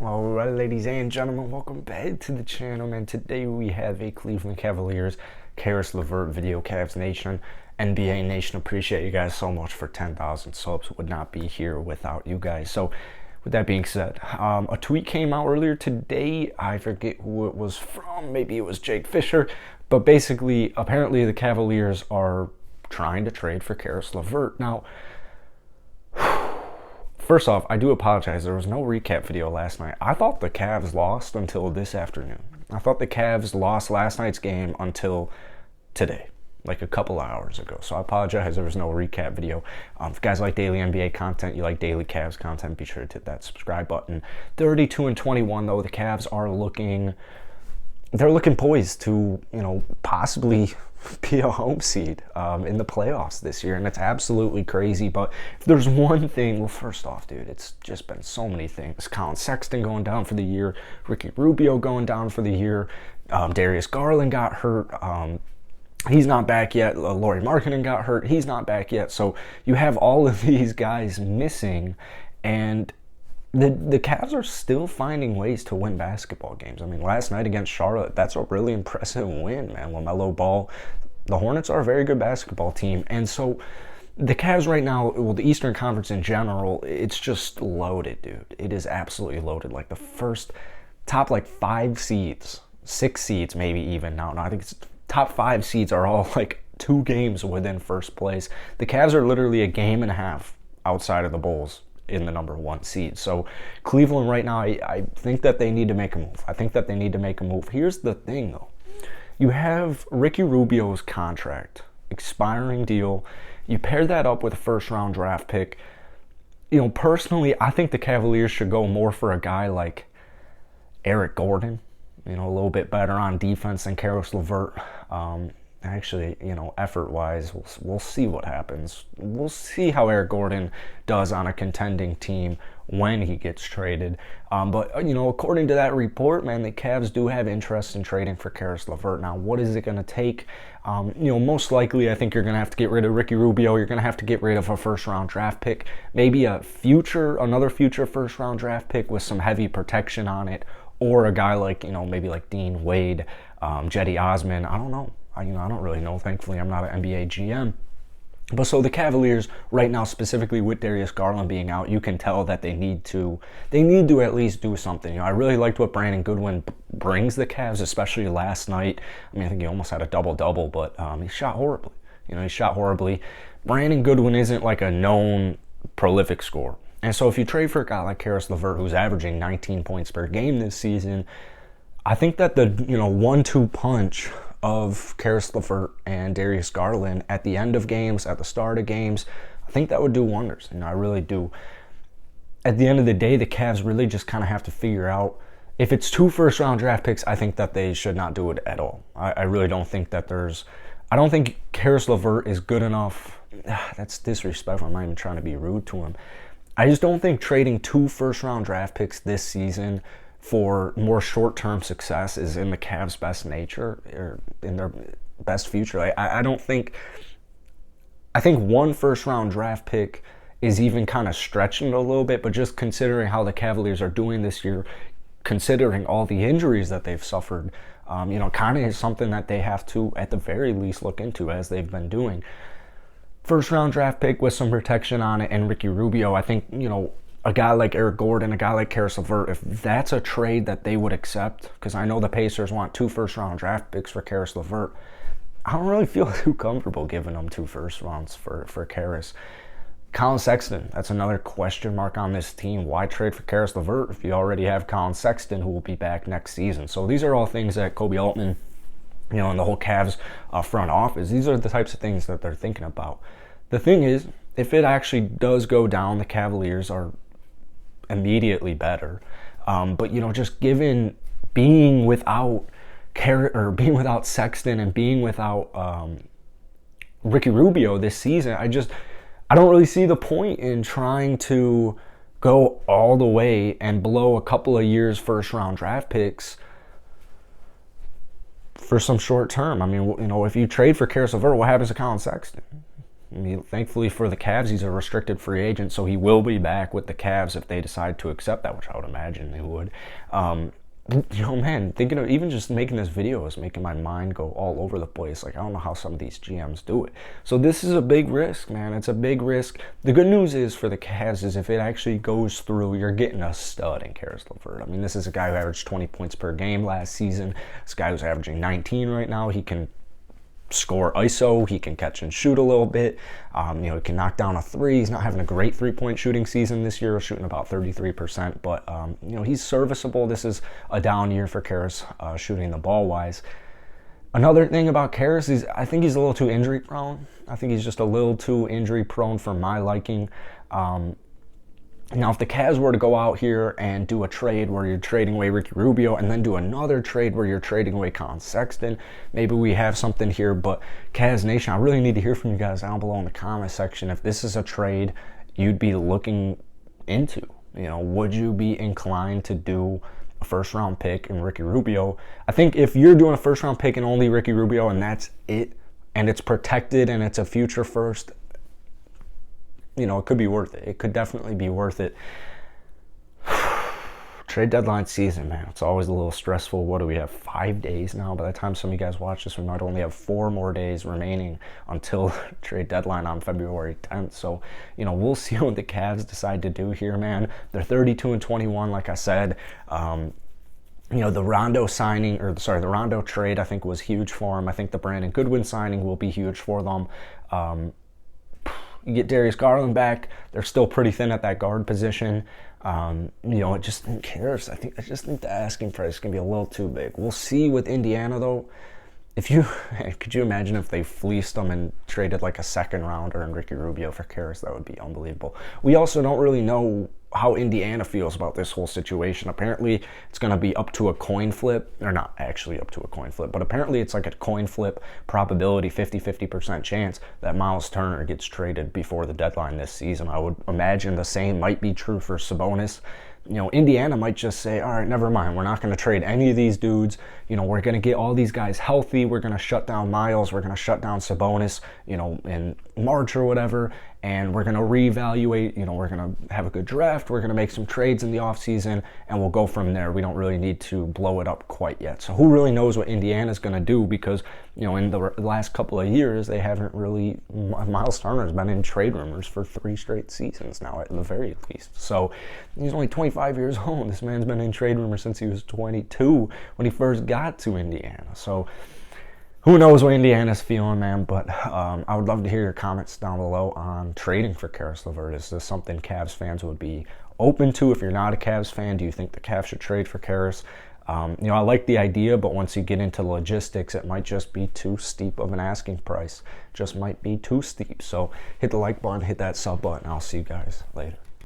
Alright, ladies and gentlemen, welcome back to the channel, man. Today we have a Cleveland Cavaliers CARIS LEVERT video. Cavs Nation, NBA Nation, appreciate you guys so much for 10,000 subs. Would not be here without you guys. So with that being said, a tweet came out earlier today. I forget who it was from. Maybe it was Jake Fisher. But basically, apparently the Cavaliers are trying to trade for CARIS LEVERT. Now, first off, I do apologize. There was no recap video last night. I thought the Cavs lost until this afternoon. I thought the Cavs lost last night's game until today, like a couple hours ago. So I apologize. There was no recap video. If you guys like daily NBA content, you like daily Cavs content, be sure to hit that subscribe button. 32-21 though. The Cavs are looking poised to, possibly be a home seed in the playoffs this year, and it's absolutely crazy. But if there's one thing, well, first off, dude, it's just been so many things. Colin Sexton going down for the year, Ricky Rubio going down for the year, Darius Garland got hurt. He's not back yet. Lauri Markkanen got hurt. He's not back yet. So you have all of these guys missing, and the Cavs are still finding ways to win basketball games. I mean, last night against Charlotte, that's a really impressive win, man. LaMelo Ball, the Hornets are a very good basketball team. And so the Cavs right now, well, the Eastern Conference in general, it's just loaded, dude. It is absolutely loaded. Like the first top, like 5 seeds, 6 seeds maybe even. No, I think it's top 5 seeds are all like 2 games within first place. The Cavs are literally a game and a half outside of the Bulls in the number 1 seed. So Cleveland right now, I think that they need to make a move. Here's the thing though. You have Ricky Rubio's contract, expiring deal. You pair that up with a first round draft pick. Personally, I think the Cavaliers should go more for a guy like Eric Gordon, a little bit better on defense than CARIS LEVERT. Actually, effort-wise, we'll see what happens. We'll see how Eric Gordon does on a contending team when he gets traded. But, according to that report, man, the Cavs do have interest in trading for CARIS LEVERT. Now, what is it going to take? Most likely, I think you're going to have to get rid of Ricky Rubio. You're going to have to get rid of a first-round draft pick. Maybe another future first-round draft pick with some heavy protection on it. Or a guy like, maybe like Dean Wade, Jetty Osman. I don't know. I don't really know. Thankfully, I'm not an NBA GM. But so the Cavaliers right now, specifically with Darius Garland being out, you can tell that they need to at least do something. I really liked what Brandon Goodwin brings the Cavs, especially last night. I mean, I think he almost had a double-double, but he shot horribly. He shot horribly. Brandon Goodwin isn't like a known prolific scorer. And so if you trade for a guy like CARIS LEVERT, who's averaging 19 points per game this season, I think that the 1-2 punch of CARIS LEVERT and Darius Garland at the end of games, at the start of games, I think that would do wonders. I really do. At the end of the day, the Cavs really just kind of have to figure out, if it's 2 first-round draft picks, I think that they should not do it at all. I really don't think that I don't think CARIS LEVERT is good enough. That's disrespectful. I'm not even trying to be rude to him. I just don't think trading 2 first-round draft picks this season for more short-term success is in the Cavs' best nature or in their best future. I think 1 first-round draft pick is even kind of stretching it a little bit, but just considering how the Cavaliers are doing this year, considering all the injuries that they've suffered, kind of is something that they have to, at the very least, look into as they've been doing. First-round draft pick with some protection on it, and Ricky Rubio, I think, a guy like Eric Gordon, a guy like CARIS LEVERT, if that's a trade that they would accept, because I know the Pacers want 2 first-round draft picks for CARIS LEVERT, I don't really feel too comfortable giving them 2 first rounds for CARIS. Colin Sexton, that's another question mark on this team. Why trade for CARIS LEVERT if you already have Colin Sexton, who will be back next season? So these are all things that Kobe Altman, and the whole Cavs front office, these are the types of things that they're thinking about. The thing is, if it actually does go down, the Cavaliers are immediately better. But just given being without Sexton and being without Ricky Rubio this season, I don't really see the point in trying to go all the way and blow a couple of years first round draft picks for some short term. I mean, if you trade for CARIS LEVERT, what happens to Colin Sexton? I mean, thankfully for the Cavs, he's a restricted free agent, so he will be back with the Cavs if they decide to accept that, which I would imagine they would. Man, thinking of even just making this video is making my mind go all over the place. Like, I don't know how some of these GMs do it. So this is a big risk, man. It's a big risk. The good news is for the Cavs is if it actually goes through, you're getting a stud in CARIS LEVERT. I mean, this is a guy who averaged 20 points per game last season. This guy who's averaging 19 right now. He can score ISO, he can catch and shoot a little bit, he can knock down a three. He's not having a great three-point shooting season this year, shooting about 33%, but he's serviceable. This is a down year for CARIS shooting the ball wise. Another thing about CARIS is I think he's a little too injury prone. I think he's just a little too injury prone for my liking. Now, if the Cavs were to go out here and do a trade where you're trading away Ricky Rubio and then do another trade where you're trading away Colin Sexton, maybe we have something here. But Cavs Nation, I really need to hear from you guys down below in the comment section if this is a trade you'd be looking into. Would you be inclined to do a first-round pick in Ricky Rubio? I think if you're doing a first-round pick and only Ricky Rubio and that's it, and it's protected and it's a future first, it could be worth it. It could definitely be worth it. Trade deadline season, man. It's always a little stressful. What do we have? 5 days now? By the time some of you guys watch this, we might only have 4 more days remaining until trade deadline on February 10th. So, we'll see what the Cavs decide to do here, man. They're 32-21, like I said. The Rondo signing, the Rondo trade, I think was huge for them. I think the Brandon Goodwin signing will be huge for them. You get Darius Garland back. They're still pretty thin at that guard position. It just cares. I just think the asking price is gonna be a little too big. We'll see with Indiana though. Could you imagine if they fleeced them and traded like a second rounder and Ricky Rubio for CARIS? That would be unbelievable. We also don't really know how Indiana feels about this whole situation. Apparently, it's going to be up to a coin flip, or not actually up to a coin flip, but apparently it's like a coin flip probability, 50% chance that Miles Turner gets traded before the deadline this season. I would imagine the same might be true for Sabonis. Indiana might just say, all right, never mind. We're not going to trade any of these dudes. We're going to get all these guys healthy. We're going to shut down Miles. We're going to shut down Sabonis, in March or whatever. And we're going to reevaluate. We're going to have a good draft. We're going to make some trades in the offseason, and we'll go from there. We don't really need to blow it up quite yet. So who really knows what Indiana's going to do? Because, in the last couple of years, they haven't really, Miles Turner's been in trade rumors for 3 straight seasons now, at the very least. So he's only 25 years old. This man's been in trade rumors since he was 22 when he first got to Indiana. So who knows what Indiana's feeling, man, but I would love to hear your comments down below on trading for CARIS LEVERT. Is this something Cavs fans would be open to? If you're not a Cavs fan, do you think the Cavs should trade for CARIS? I like the idea, but once you get into logistics, it might just be too steep of an asking price. Just might be too steep. So hit the like button, hit that sub button. I'll see you guys later.